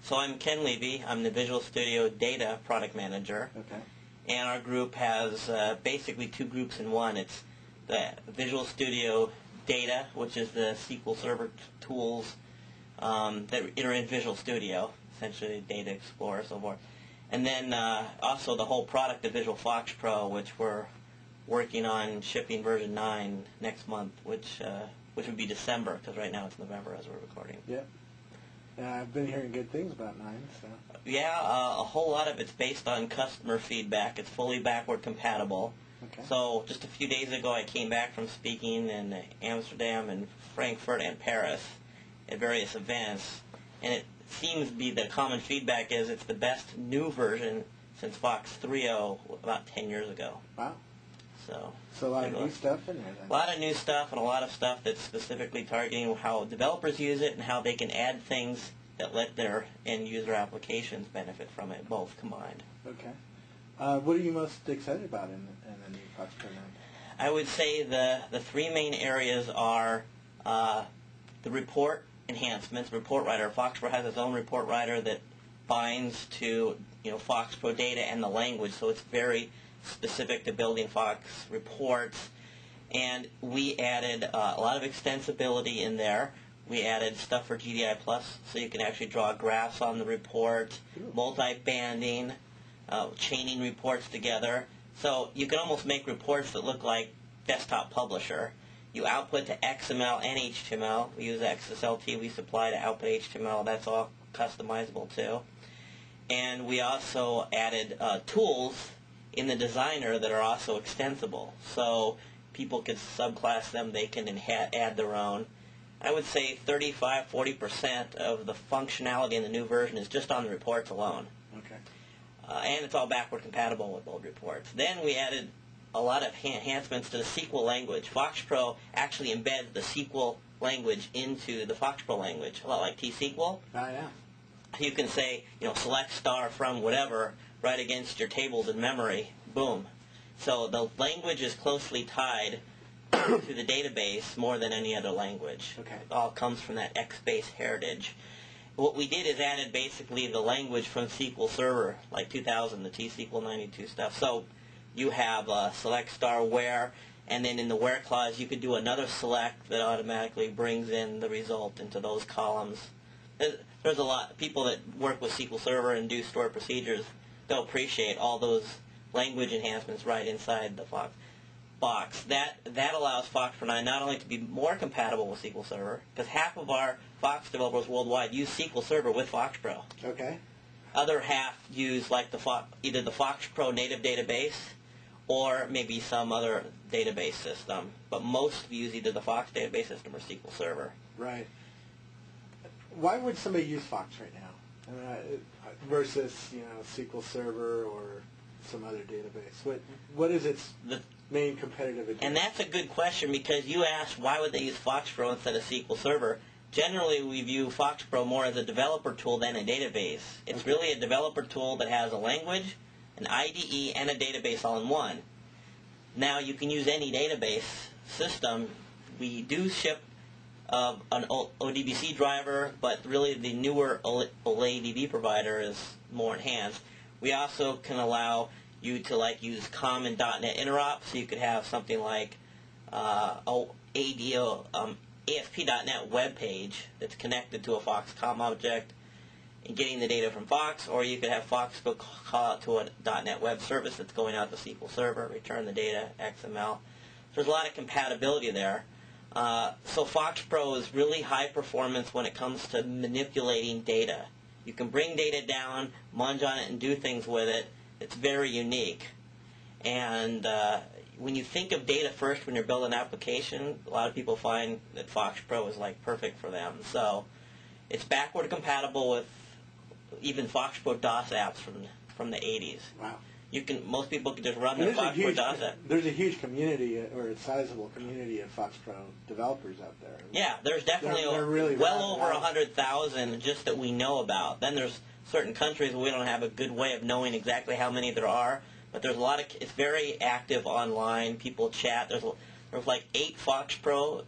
So I'm Ken Levy. I'm the Visual Studio Data Product Manager. Okay. And our group has basically two groups in one. It's the Visual Studio Data, which is the SQL Server tools that are in Visual Studio, essentially Data Explorer, so forth. And then also the whole product of Visual FoxPro, which we're working on shipping version 9 next month, which would be December, because right now it's November as we're recording. Yep. I've been hearing good things about 9. So. Yeah, a whole lot of it's based on customer feedback. It's fully backward compatible. Okay. So just a few days ago I came back from speaking in Amsterdam and Frankfurt and Paris at various events, and it seems to be the common feedback is it's the best new version since Fox 3.0 about 10 years ago. Wow. So a lot of new stuff in there then. A lot of new stuff and a lot of stuff that's specifically targeting how developers use it and how they can add things that let their end user applications benefit from it, both combined. Okay. What are you most excited about in the new FoxPro 9? I would say the three main areas are the report enhancements, report writer. FoxPro has its own report writer that binds to FoxPro data and the language, so it's very specific to building Fox reports. And we added a lot of extensibility in there. We added stuff for GDI Plus, so you can actually draw graphs on the report, multi-banding, chaining reports together. So you can almost make reports that look like desktop publisher. You output to XML and HTML. We use XSLT we supply to output HTML. That's all customizable too. And we also added tools in the designer that are also extensible. So people can subclass them. They can add their own. I would say 35-40% of the functionality in the new version is just on the reports alone. Okay. And it's all backward compatible with old reports. Then we added a lot of enhancements to the SQL language. FoxPro actually embeds the SQL language into the FoxPro language, a lot like T-SQL. Oh, yeah. You can say, select star from whatever right against your tables in memory. Boom. So the language is closely tied to the database more than any other language. Okay. It all comes from that X-based heritage. What we did is added basically the language from SQL Server, like 2000, the T-SQL 92 stuff. So you have select star where, and then in the where clause you could do another select that automatically brings in the result into those columns. There's a lot of people that work with SQL Server and do stored procedures. They'll appreciate all those language enhancements right inside the Fox box. That allows FoxPro 9 not only to be more compatible with SQL Server, because half of our Fox developers worldwide use SQL Server with FoxPro. Okay. Other half use like either the FoxPro native database or maybe some other database system. But most use either the Fox database system or SQL Server. Right. Why would somebody use Fox right now versus SQL Server or some other database? What is its main competitive advantage? And that's a good question, because you asked why would they use FoxPro instead of SQL Server. Generally, we view FoxPro more as a developer tool than a database. It's really a developer tool that has a language, an IDE, and a database all in one. Now, you can use any database system. We do ship an ODBC driver, but really the newer OLADB provider is more enhanced. We also can allow you to use common .NET interop, so you could have something like ASP.NET web page that's connected to a Foxcom object and getting the data from Fox, or you could have Fox go call out to a .NET web service that's going out to SQL Server, return the data, XML. So there's a lot of compatibility there. So FoxPro is really high performance when it comes to manipulating data. You can bring data down, munge on it, and do things with it. It's very unique. And when you think of data first when you're building an application, a lot of people find that FoxPro is perfect for them. So it's backward compatible with even FoxPro DOS apps from the 80s. Wow. Most people can just run their FoxPro DOS app. There's a huge community, or a sizable community of FoxPro developers out there. Yeah, there's definitely really well over 100,000 just that we know about. Then there's certain countries where we don't have a good way of knowing exactly how many there are, but there's a lot of. It's very active online. People chat. There's like 8 or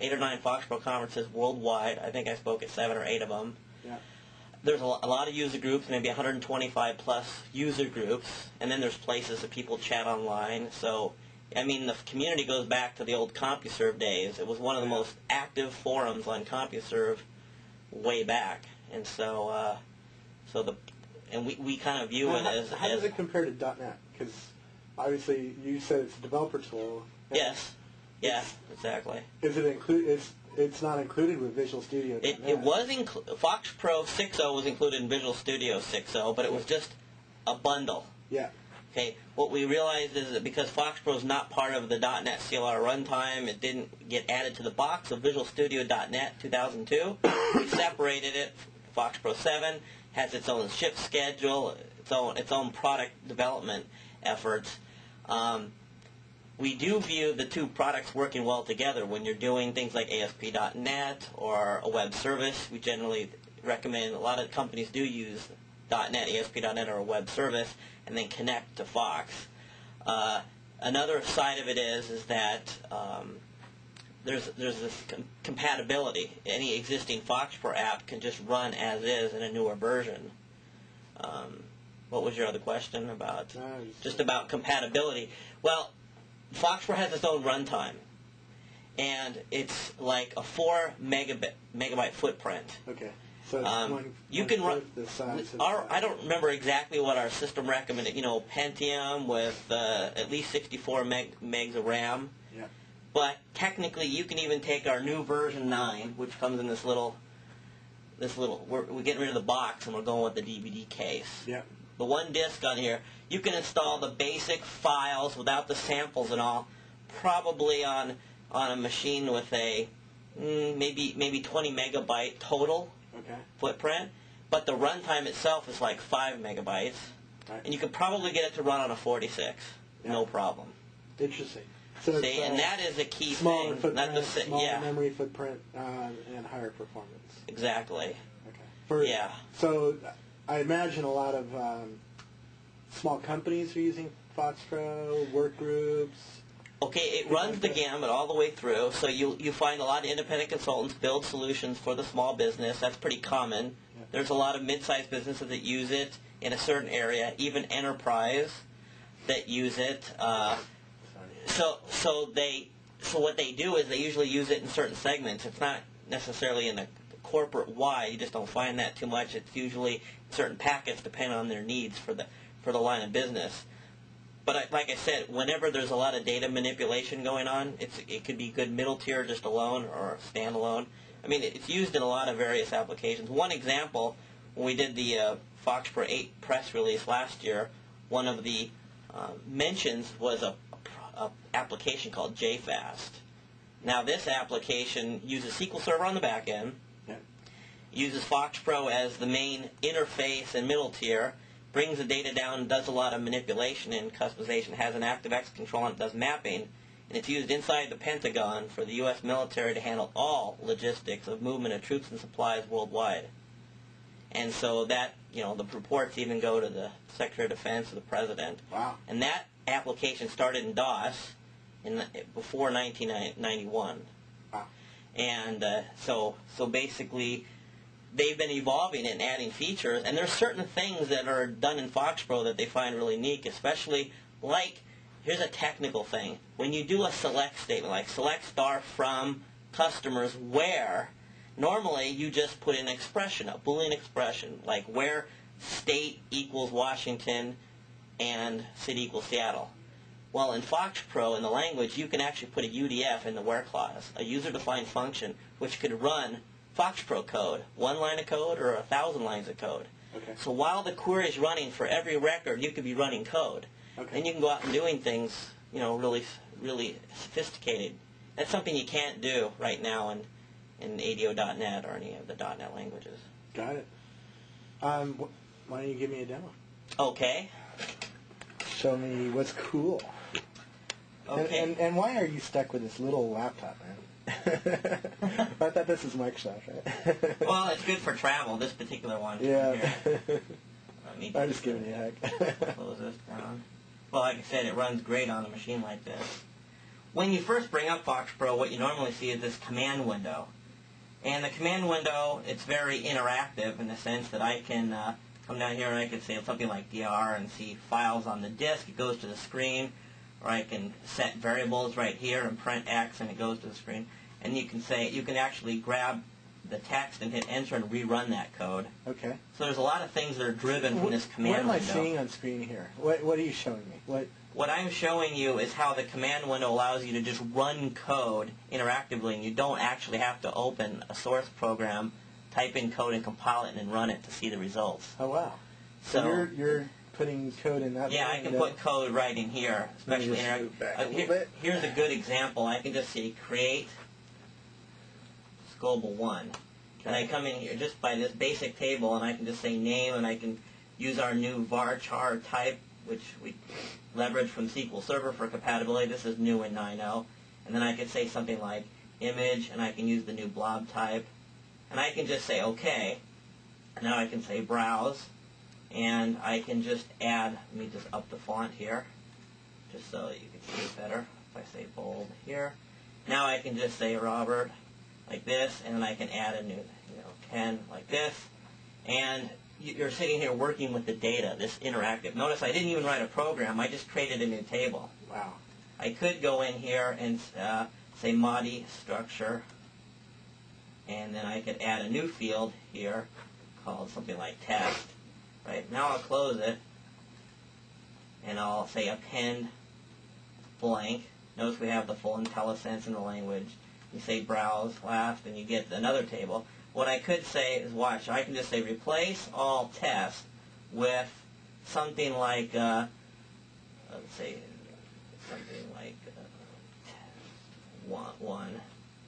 9 FoxPro conferences worldwide. I think I spoke at 7 or 8 of them. Yeah. there's a lot of user groups, maybe 125 plus user groups, and then there's places that people chat online. So, I mean, the community goes back to the old CompuServe days. It was one of the most active forums on CompuServe way back, and so we kind of view it as. How does it compare to .NET? Because obviously you said it's a developer tool. Yes. Yeah. Exactly. Is it include? It's not included with Visual Studio. It was FoxPro 6.0 was included in Visual Studio 6.0, but it was just a bundle. Yeah. Okay. What we realized is that because FoxPro is not part of the .NET CLR runtime, it didn't get added to the box of Visual Studio .NET 2002. We separated it. FoxPro 7 has its own ship schedule, its own product development efforts. We do view the two products working well together. When you're doing things like ASP.NET or a web service, we generally recommend, a lot of companies do use .NET, ASP.NET, or a web service, and then connect to Fox. Another side of it is that there's this compatibility. Any existing FoxPro app can just run as is in a newer version. What was your other question about? Just about compatibility. Well, FoxPro has its own runtime, and it's like a 4 megabyte footprint. Okay. So you can run. I don't remember exactly what our system recommended. Pentium with at least 64 megs of RAM. Yeah. But technically, you can even take our new version 9, which comes in this little. We're getting rid of the box and we're going with the DVD case. Yeah. The one disc on here, you can install the basic files without the samples and all, probably on a machine with a maybe 20 megabyte total footprint, but the runtime itself is like 5 megabytes, and you could probably get it to run on a 46, no problem. Interesting. So see, and that is a key smaller thing. Footprint, smaller memory footprint, and higher performance. Exactly. Okay. So I imagine a lot of small companies are using FoxPro, work groups. Okay, it runs the gamut all the way through. So you find a lot of independent consultants build solutions for the small business. That's pretty common. Yeah. There's a lot of mid-sized businesses that use it in a certain area, even enterprise that use it. So what they do is they usually use it in certain segments. It's not necessarily in the corporate wide. You just don't find that too much. It's usually certain packets depending on their needs for the line of business. But like I said, whenever there's a lot of data manipulation going on, it could be good middle tier just alone or standalone. I mean, it's used in a lot of various applications. One example, when we did the FoxPro 8 press release last year, one of the mentions was a application called JFast. Now this application uses SQL Server on the back end, uses FoxPro as the main interface and middle tier, brings the data down, does a lot of manipulation and customization, has an ActiveX control on it, does mapping, and it's used inside the Pentagon for the U.S. military to handle all logistics of movement of troops and supplies worldwide. And so that, the reports even go to the Secretary of Defense or the President. Wow. And that application started in DOS before 1991. Wow. And so basically, they've been evolving it and adding features, and there's certain things that are done in FoxPro that they find really unique, especially like, here's a technical thing. When you do a select statement, like select star from customers where, normally you just put an expression, a Boolean expression, like where state equals Washington and city equals Seattle. Well, in FoxPro, in the language, you can actually put a UDF in the where clause, a user-defined function, which could run FoxPro code, 1 line of code or 1,000 lines of code. Okay. So while the query is running for every record, you could be running code. Okay. And you can go out and doing things, really, really sophisticated. That's something you can't do right now in ADO.NET or any of the .NET languages. Got it. Why don't you give me a demo? Okay. Show me what's cool. Okay. And why are you stuck with this little laptop, man? I thought this was Microsoft, right? Well, it's good for travel, this particular one. Yeah. I'm just giving you a heck. Close this down. Well, like I said, it runs great on a machine like this. When you first bring up FoxPro, what you normally see is this command window. And the command window, it's very interactive in the sense that I can come down here and I can say something like DR and see files on the disk. It goes to the screen. Or I can set variables right here and print X and it goes to the screen. And you can say, you can actually grab the text and hit enter and rerun that code. Okay. So there's a lot of things that are driven from this command window. What am I seeing on screen here? What are you showing me? What I'm showing you is how the command window allows you to just run code interactively, and you don't actually have to open a source program, type in code and compile it and run it to see the results. Oh, wow. So you're putting code in that. Yeah, I can put code right in here, especially here's a good example. I can just say create Global 1. And I come in here just by this basic table, and I can just say name, and I can use our new varchar type, which we leverage from SQL Server for compatibility. This is new in 9.0. And then I could say something like image, and I can use the new blob type. And I can just say OK. And now I can say browse. And I can just add, let me just up the font here, just so you can see it better. If I say bold here. Now I can just say Robert like this, and then I can add a new, Ken like this. And you're sitting here working with the data, this interactive. Notice I didn't even write a program, I just created a new table. Wow. I could go in here and say MODI structure, and then I could add a new field here called something like test. Right, now I'll close it, and I'll say append blank. Notice we have the full IntelliSense in the language. You say browse last, and you get another table. What I could say is, watch, I can just say replace all tests with something like, let's say, something like test 1,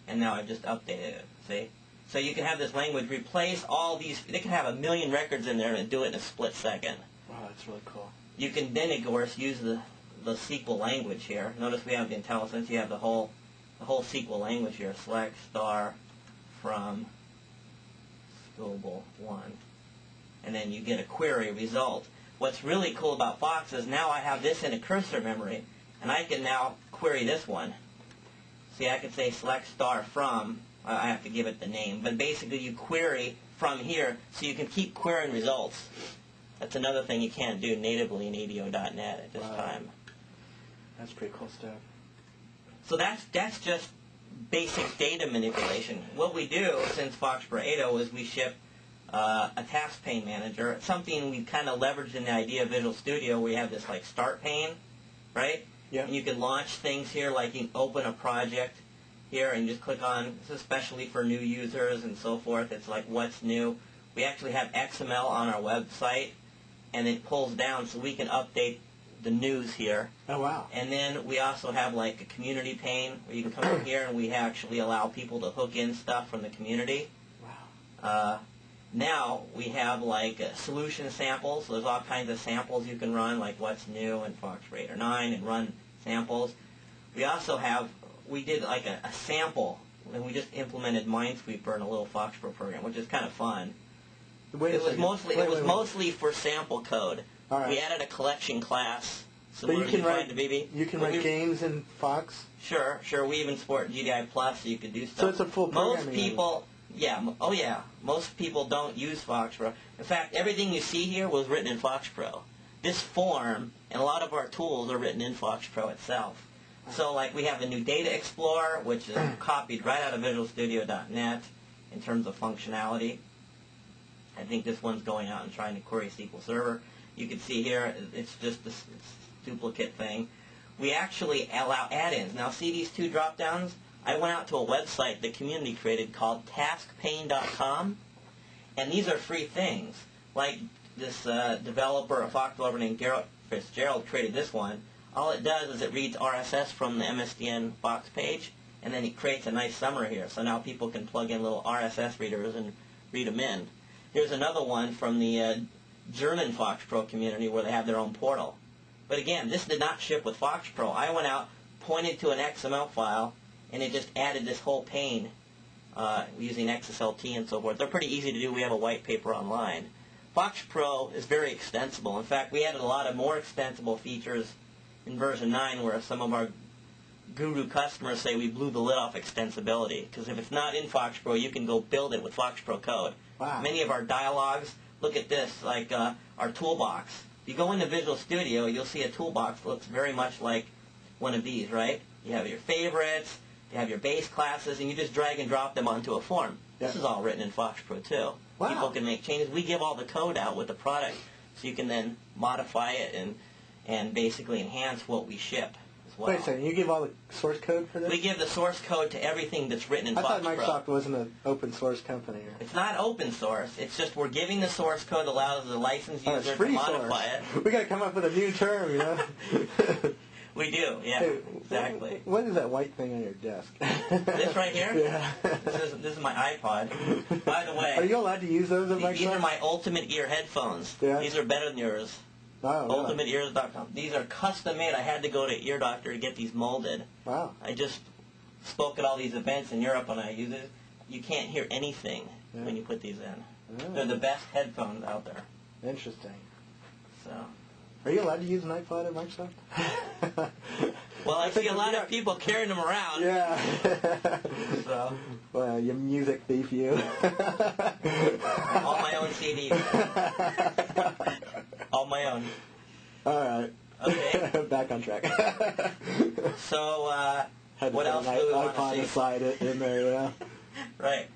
and now I've just updated it, see? So you can have this language replace all these, they can have 1 million records in there and do it in a split second. Wow, that's really cool. You can then, of course, use the SQL language here. Notice we have the IntelliSense, you have the whole SQL language here. Select star from Global 1. And then you get a query result. What's really cool about Fox is now I have this in a cursor memory, and I can now query this one. See, I could say select star from, I have to give it the name, but basically you query from here so you can keep querying results. That's another thing you can't do natively in ADO.NET at this time. That's pretty cool stuff. So that's just basic data manipulation. What we do since FoxPro 8.0 is we ship a task pane manager. It's something we kind of leveraged in the idea of Visual Studio where you have this like start pane, right? Yeah. And you can launch things here, like you can open a project here and just click on, this is especially for new users and so forth. It's like what's new. We actually have XML on our website, and it pulls down so we can update the news here. Oh, wow. And then we also have like a community pane where you can come in here and we actually allow people to hook in stuff from the community. Wow. Now we have like solution samples. So there's all kinds of samples you can run, like what's new in FoxPro 8 or 9, and run samples. We also have, we did like a sample, and we just implemented Minesweeper in a little FoxPro program, which is kind of fun. Wait a second. It was mostly for sample code. All right. We added a collection class. So you can write games in Fox? Sure. We even support GDI Plus, so you can do stuff. So it's a full programming Most people, most people don't use FoxPro. In fact, everything you see here was written in FoxPro. This form and a lot of our tools are written in FoxPro itself. So like we have a new Data Explorer, which is copied right out of VisualStudio.net in terms of functionality. I think this one's going out and trying to query SQL Server. You can see here, it's just this duplicate thing. We actually allow add-ins. Now see these two drop-downs? I went out to a website the community created called taskpane.com, and these are free things. Like this developer, a Fox developer named Garrett Fitzgerald created this one. All it does is it reads RSS from the MSDN Fox page, and then it creates a nice summary here. So now people can plug in little RSS readers and read them in. Here's another one from the German FoxPro community where they have their own portal. But again, this did not ship with FoxPro. I went out, pointed to an XML file, and it just added this whole pane using XSLT and so forth. They're pretty easy to do. We have a white paper online. FoxPro is very extensible. In fact, we added a lot of more extensible features in version 9 where some of our guru customers say we blew the lid off extensibility, because if it's not in FoxPro, you can go build it with FoxPro code. Wow. Many of our dialogues, look at this, like our toolbox. If you go into Visual Studio, you'll see a toolbox that looks very much like one of these, right? You have your favorites, you have your base classes, and you just drag and drop them onto a form. Yeah. This is all written in FoxPro too. Wow. People can make changes. We give all the code out with the product, so you can then modify it and basically enhance what we ship as well. Wait a second, you give all the source code for this? We give the source code to everything that's written in FoxPro. I thought Microsoft wasn't an open source company. It's not open source. It's just we're giving the source code that allows the licensed It's user to free modify source. it. We got to come up with a new term, you know? We do, yeah, Hey, exactly. What is that white thing on your desk? This right here? Yeah. This is my iPod. By the way, Are you allowed to use those at Microsoft? these are my Ultimate Ear headphones. Yeah. These are better than yours. Oh, really? UltimateEars.com. These are custom made. I had to go to Ear Doctor to get these molded. Wow. I just spoke at all these events in Europe and I use it. You can't hear anything when you put these in. Yeah. They're the best headphones out there. Interesting. So. Are you allowed to use an iPod at Microsoft? Well, I see a lot of people carrying them around. Yeah. So. Well, you music thief, you. All my own CDs. All my own. All right. Okay. Back on track. So, Had to what put else an do we want iPod to see? beside it in there, you know? Right.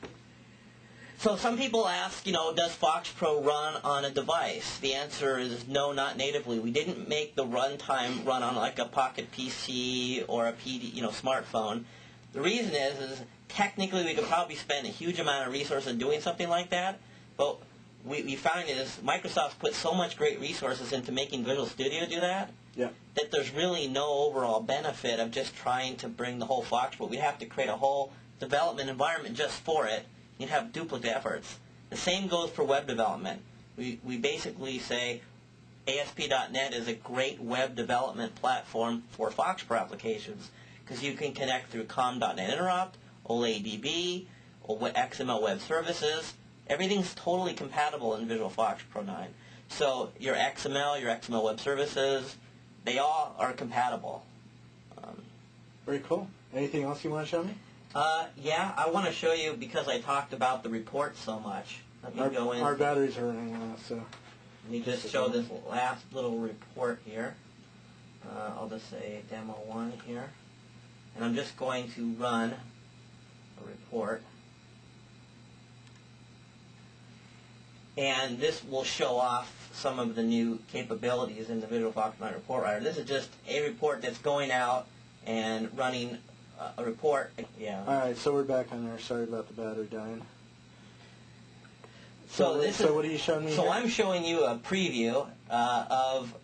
So some people ask, does FoxPro run on a device? The answer is no, not natively. We didn't make the runtime run on like a Pocket PC or a smartphone. The reason is technically we could probably spend a huge amount of resources doing something like that, but we found is Microsoft's put so much great resources into making Visual Studio do that, Yeah. that there's really no overall benefit of just trying to bring the whole FoxPro. We'd have to create a whole development environment just for it. You'd have duplicate efforts. The same goes for web development. We basically say ASP.NET is a great web development platform for FoxPro applications because you can connect through com.NET Interrupt, OLADB, or XML Web Services. Everything's totally compatible in Visual FoxPro 9. So your XML Web Services, they all are compatible. Very cool. Anything else you want to show me? Yeah, I want to show you because I talked about the report so much. Let me go in. Our batteries are running out, so. Let me just show this last little report here. I'll just say demo 1 here. And I'm just going to run a report. And this will show off some of the new capabilities in the Visual FoxPro report writer. This is just a report that's going out and running a report. Yeah. All right, so we're back on there. Sorry about the battery dying. So what are you showing me So here? I'm showing you a preview of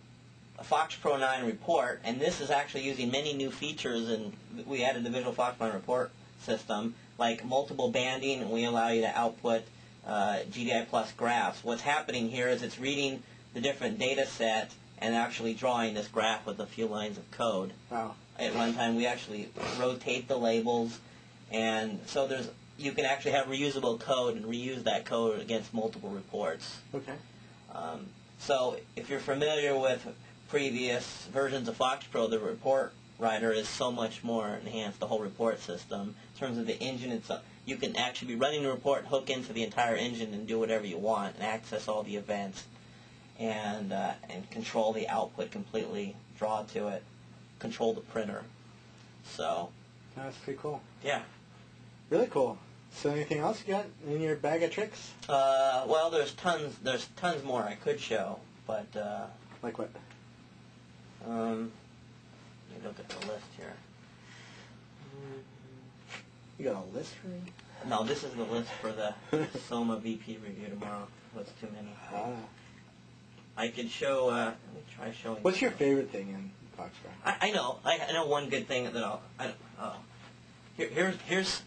a FoxPro 9 report, and this is actually using many new features, and we added the Visual FoxPro report system, like multiple banding, and we allow you to output GDI plus graphs. What's happening here is it's reading the different data set and actually drawing this graph with a few lines of code. Wow. At runtime, we actually rotate the labels, and so you can actually have reusable code and reuse that code against multiple reports. Okay. So if you're familiar with previous versions of FoxPro, the report writer is so much more enhanced, the whole report system. In terms of the engine itself, you can actually be running the report, hook into the entire engine, and do whatever you want, and access all the events, and control the output completely, draw to it, control the printer. So, That's pretty cool. yeah. Really cool. So anything else you got in your bag of tricks? Well, there's tons more I could show, but Like what? let me look at the list here. You got a list for me? No, this is the list for the Soma VP review tomorrow. That's too many. Ah. I could show. Let me try showing. What's your favorite thing in FoxPro? I know. I know one good thing that here's.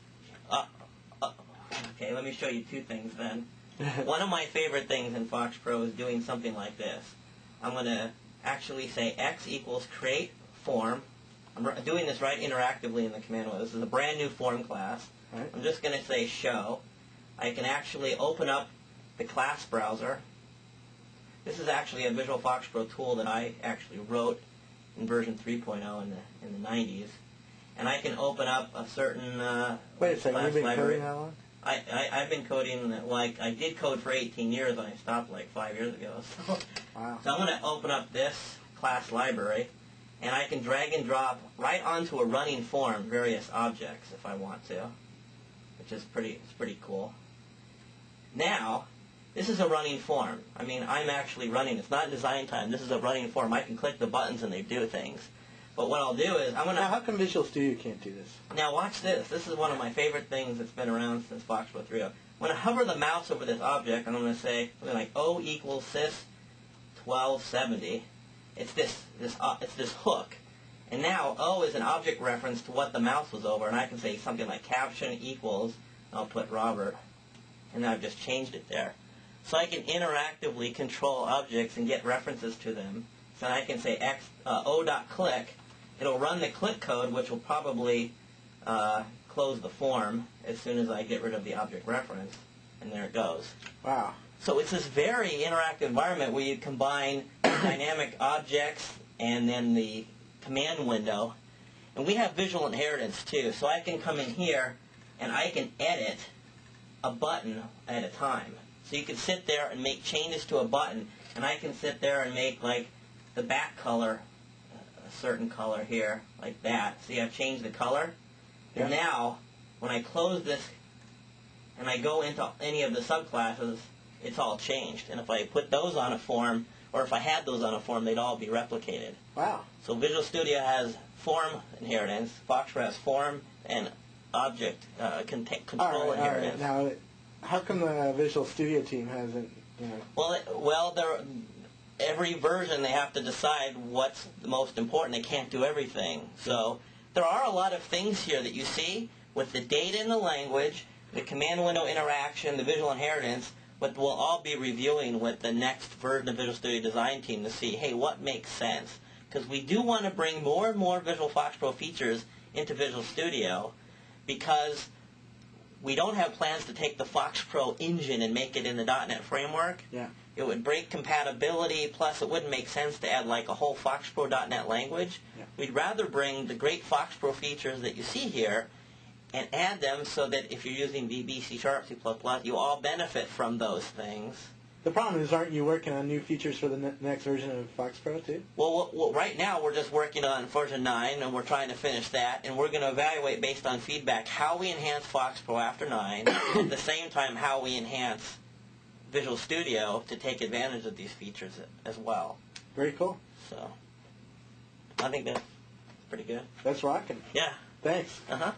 Okay, let me show you two things then. One of my favorite things in FoxPro is doing something like this. I'm going to actually say x equals create form. I'm doing this right interactively in the command window. This is a brand new form class. Right. I'm just going to say show. I can actually open up the class browser. This is actually a Visual FoxPro tool that I actually wrote in version 3.0 in the 90s. and I can open up a certain Wait a second, class you've been library. coding how long? I've been coding, like, I did code for 18 years, and I stopped like 5 years ago. So, Wow. so I'm going to open up this class library, and I can drag and drop right onto a running form various objects if I want to, which is it's pretty cool. Now, this is a running form. I mean, I'm actually running. It's not design time. This is a running form. I can click the buttons and they do things. But what I'll do is I'm going to... Now, how come Visual Studio can't do this? Now watch this. This is one of my favorite things that's been around since FoxPro 3.0. I'm going to hover the mouse over this object, and I'm going to say something like O equals sys 1270. It's this hook. And now O is an object reference to what the mouse was over, and I can say something like caption equals, and I'll put Robert, and I've just changed it there. So I can interactively control objects and get references to them. So I can say O.click. It'll run the click code, which will probably close the form as soon as I get rid of the object reference, and there it goes. Wow. So it's this very interactive environment where you combine dynamic objects and then the command window. And we have visual inheritance too, so I can come in here and I can edit a button at a time. So you can sit there and make changes to a button, and I can sit there and make like the back color a certain color here, like that. See, I've changed the color. Yeah. And now, when I close this and I go into any of the subclasses, it's all changed. And if I put those on a form, or if I had those on a form, they'd all be replicated. Wow. So Visual Studio has form inheritance, FoxPro has form and object control inheritance. All right. Now, how come the Visual Studio team hasn't, Well, every version they have to decide what's the most important. They can't do everything. So there are a lot of things here that you see with the data and the language, the command window interaction, the visual inheritance, but we'll all be reviewing with the next version of Visual Studio Design Team to see, hey, what makes sense? Because we do want to bring more and more Visual FoxPro features into Visual Studio, because we don't have plans to take the FoxPro engine and make it in the .NET framework. Yeah. It would break compatibility, plus it wouldn't make sense to add like a whole FoxPro.NET language. Yeah. We'd rather bring the great FoxPro features that you see here and add them so that if you're using VB, C#, C++, you all benefit from those things. The problem is, aren't you working on new features for the next version of FoxPro too? Well, right now we're just working on version 9, and we're trying to finish that, and we're going to evaluate based on feedback how we enhance FoxPro after 9, at the same time how we enhance Visual Studio to take advantage of these features as well. Very cool. So, I think that's pretty good. That's rocking. Yeah. Thanks. Uh-huh.